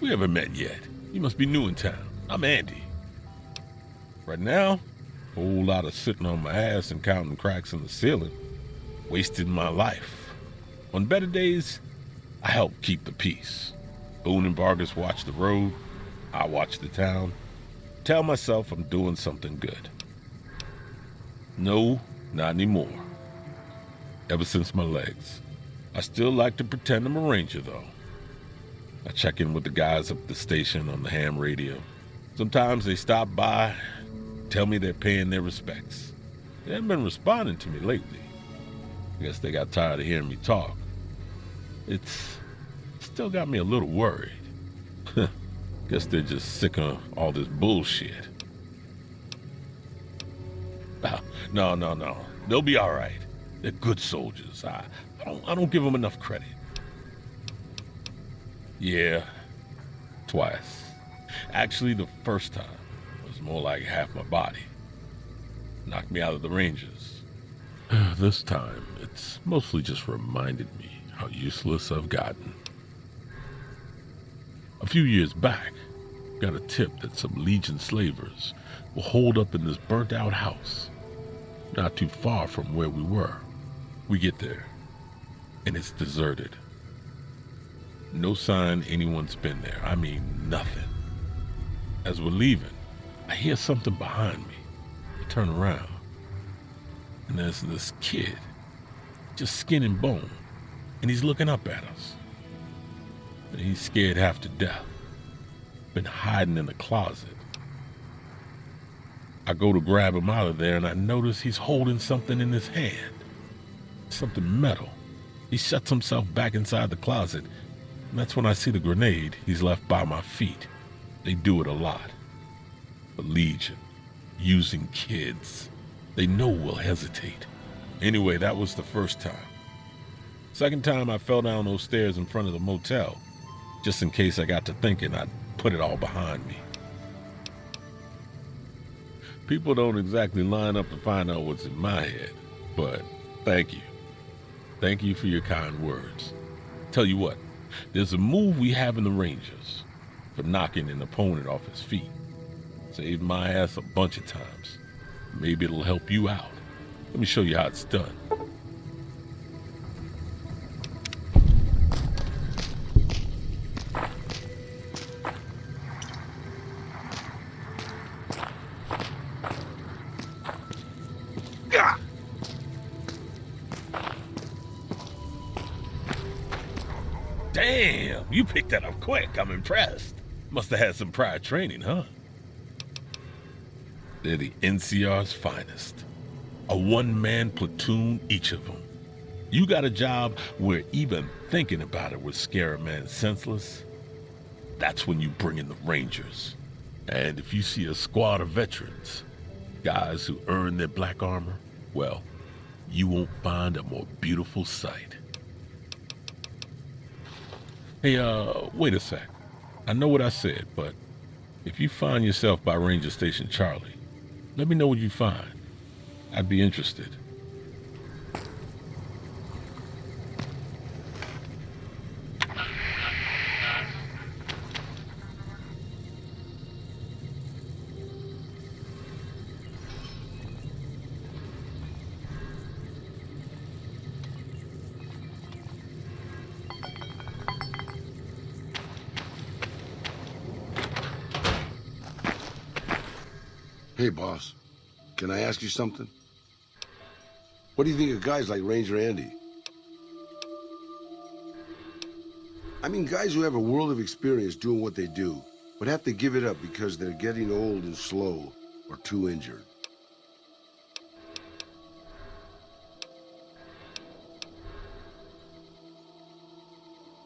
We haven't met yet. You must be new in town. I'm Andy. Right now, a whole lot of sitting on my ass and counting cracks in the ceiling. Wasting my life. On better days, I help keep the peace. Boone and Vargas watch the road. I watch the town. Tell myself I'm doing something good. No, not anymore. Ever since my legs. I still like to pretend I'm a ranger, though. I check in with the guys up the station on the ham radio. Sometimes they stop by, tell me they're paying their respects. They haven't been responding to me lately. I guess they got tired of hearing me talk. It's still got me a little worried. Guess they're just sick of all this bullshit. No. They'll be all right. They're good soldiers. I don't give them enough credit. Yeah, twice. Actually, the first time was more like half my body. Knocked me out of the Rangers. This time, it's mostly just reminded me how useless I've gotten. A few years back, got a tip that some Legion slavers were holed up in this burnt-out house, not too far from where we were. We get there, and it's deserted. No sign anyone's been there. I mean, nothing. As we're leaving, I hear something behind me. I turn around, and there's this kid, just skin and bone, and he's looking up at us. And he's scared half to death. Been hiding in the closet. I go to grab him out of there, and I notice he's holding something in his hand. Something metal. He shuts himself back inside the closet, and that's when I see the grenade he's left by my feet. They do it a lot. The Legion, using kids. They know we'll hesitate. Anyway, that was the first time. Second time I fell down those stairs in front of the motel. Just in case I got to thinking I'd put it all behind me. People don't exactly line up to find out what's in my head, but thank you. Thank you for your kind words. Tell you what, there's a move we have in the Rangers for knocking an opponent off his feet. Saved my ass a bunch of times. Maybe it'll help you out. Let me show you how it's done. Damn, you picked that up quick. I'm impressed. Must have had some prior training, huh? They're the NCR's finest. A one-man platoon, each of them. You got a job where even thinking about it would scare a man senseless. That's when you bring in the Rangers. And if you see a squad of veterans, guys who earn their black armor, well, you won't find a more beautiful sight. Hey, wait a sec. I know what I said, but if you find yourself by Ranger Station Charlie, let me know what you find. I'd be interested. Hey, boss. Can I ask you something? What do you think of guys like Ranger Andy? I mean, guys who have a world of experience doing what they do, but have to give it up because they're getting old and slow or too injured.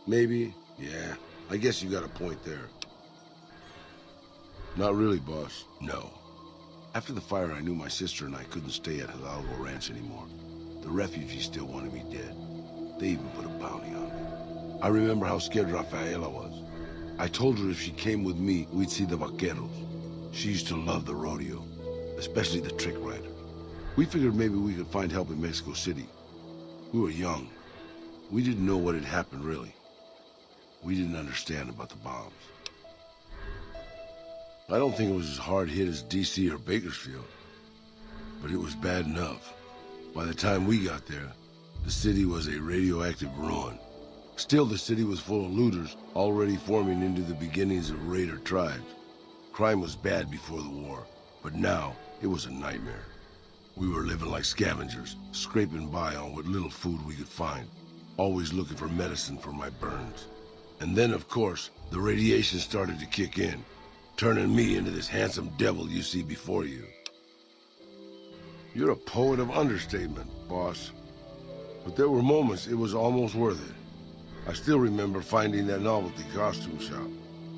Maybe, yeah. I guess you got a point there. Not really, boss. No. After the fire, I knew my sister and I couldn't stay at Hidalgo Ranch anymore. The refugees still wanted me dead. They even put a bounty on me. I remember how scared Rafaela was. I told her if she came with me, we'd see the vaqueros. She used to love the rodeo, especially the trick rider. We figured maybe we could find help in Mexico City. We were young. We didn't know what had happened, really. We didn't understand about the bombs. I don't think it was as hard hit as DC or Bakersfield, but it was bad enough. By the time we got there, the city was a radioactive ruin. Still, the city was full of looters, already forming into the beginnings of raider tribes. Crime was bad before the war, but now it was a nightmare. We were living like scavengers, scraping by on what little food we could find, always looking for medicine for my burns. And then, of course, the radiation started to kick in, turning me into this handsome devil you see before you. You're a poet of understatement, boss. But there were moments it was almost worth it. I still remember finding that novelty costume shop.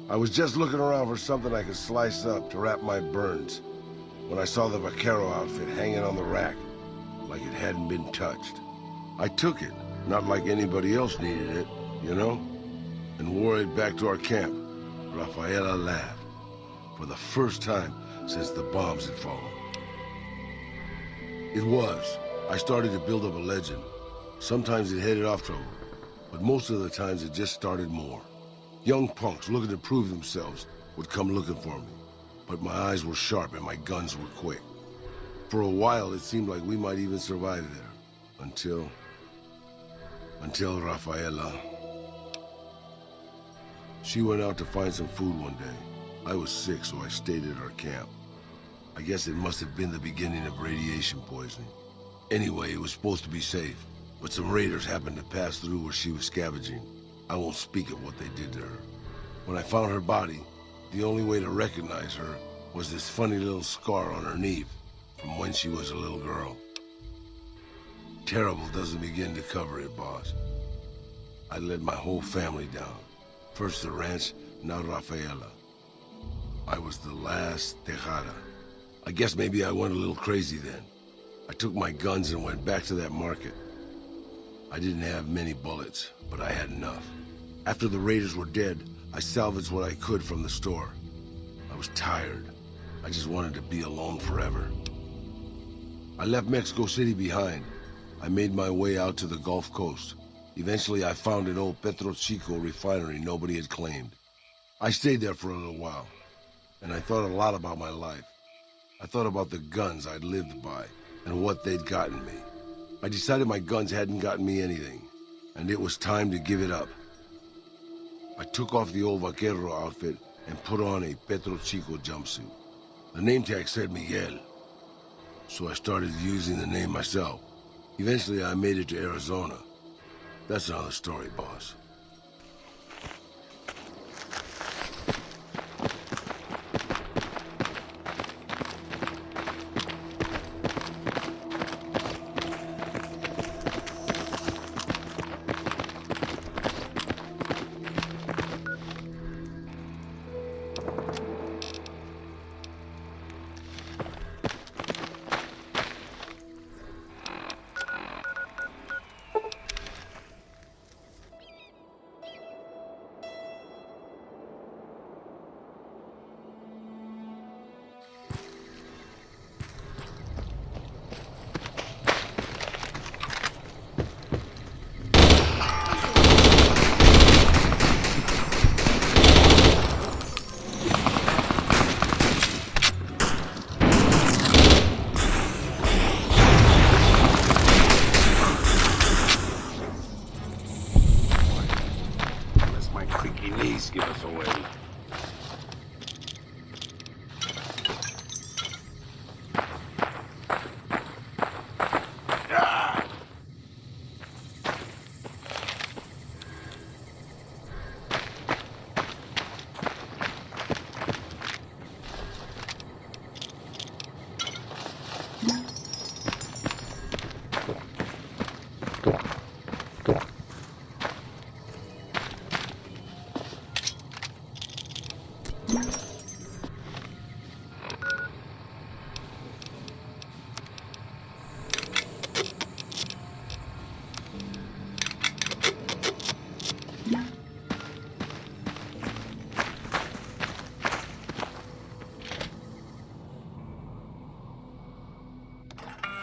I was just looking around for something I could slice up to wrap my burns when I saw the vaquero outfit hanging on the rack like it hadn't been touched. I took it, not like anybody else needed it, you know, and wore it back to our camp. Rafaela laughed, for the first time since the bombs had fallen. It was. I started to build up a legend. Sometimes it headed off trouble, but most of the times it just started more. Young punks looking to prove themselves would come looking for me, but my eyes were sharp and my guns were quick. For a while, it seemed like we might even survive there, until Rafaela. She went out to find some food one day. I was sick, so I stayed at our camp. I guess it must have been the beginning of radiation poisoning. Anyway, it was supposed to be safe, but some raiders happened to pass through where she was scavenging. I won't speak of what they did to her. When I found her body, the only way to recognize her was this funny little scar on her knee from when she was a little girl. Terrible doesn't begin to cover it, boss. I let my whole family down. First the ranch, now Rafaela. I was the last Tejada. I guess maybe I went a little crazy then. I took my guns and went back to that market. I didn't have many bullets, but I had enough. After the raiders were dead, I salvaged what I could from the store. I was tired. I just wanted to be alone forever. I left Mexico City behind. I made my way out to the Gulf Coast. Eventually, I found an old Petro Chico refinery nobody had claimed. I stayed there for a little while, and I thought a lot about my life. I thought about the guns I'd lived by and what they'd gotten me. I decided my guns hadn't gotten me anything, and it was time to give it up. I took off the old vaquero outfit and put on a Petro Chico jumpsuit. The name tag said Miguel, so I started using the name myself. Eventually, I made it to Arizona. That's another story, boss. Give us away.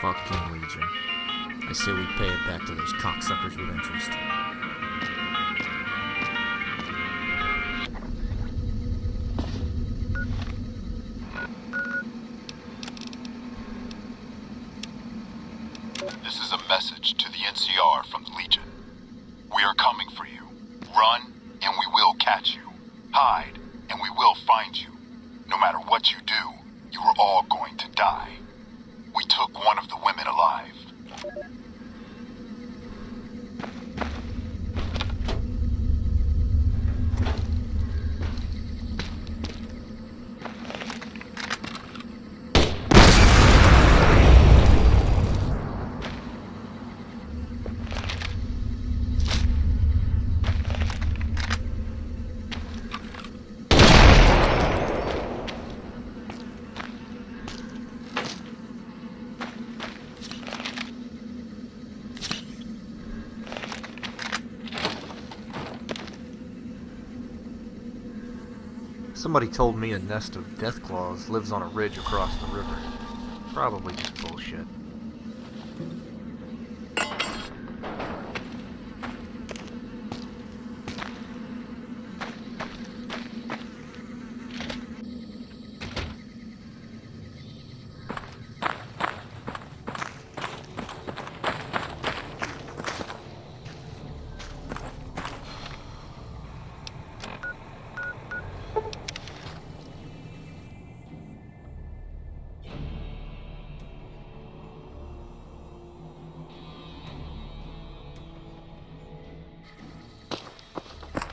Fucking Legion. I say we pay it back to those cocksuckers with interest. Hide, and we will find you. No matter what you do, you are all going to die. We took one of the women alive. Somebody told me a nest of deathclaws lives on a ridge across the river. Probably just bullshit.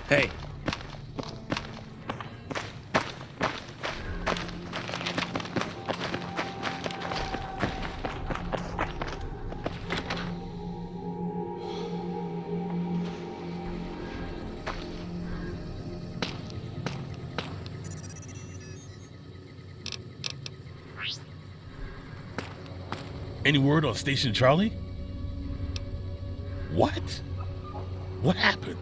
Hey. Any word on Station Charlie? What? What happened?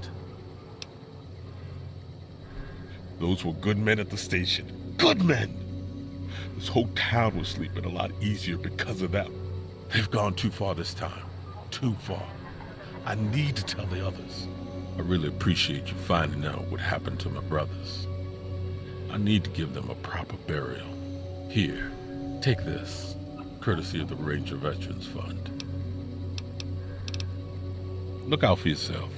Those were good men at the station. Good men! This whole town was sleeping a lot easier because of them. They've gone too far this time. Too far. I need to tell the others. I really appreciate you finding out what happened to my brothers. I need to give them a proper burial. Here, take this, courtesy of the Ranger Veterans Fund. Look out for yourself.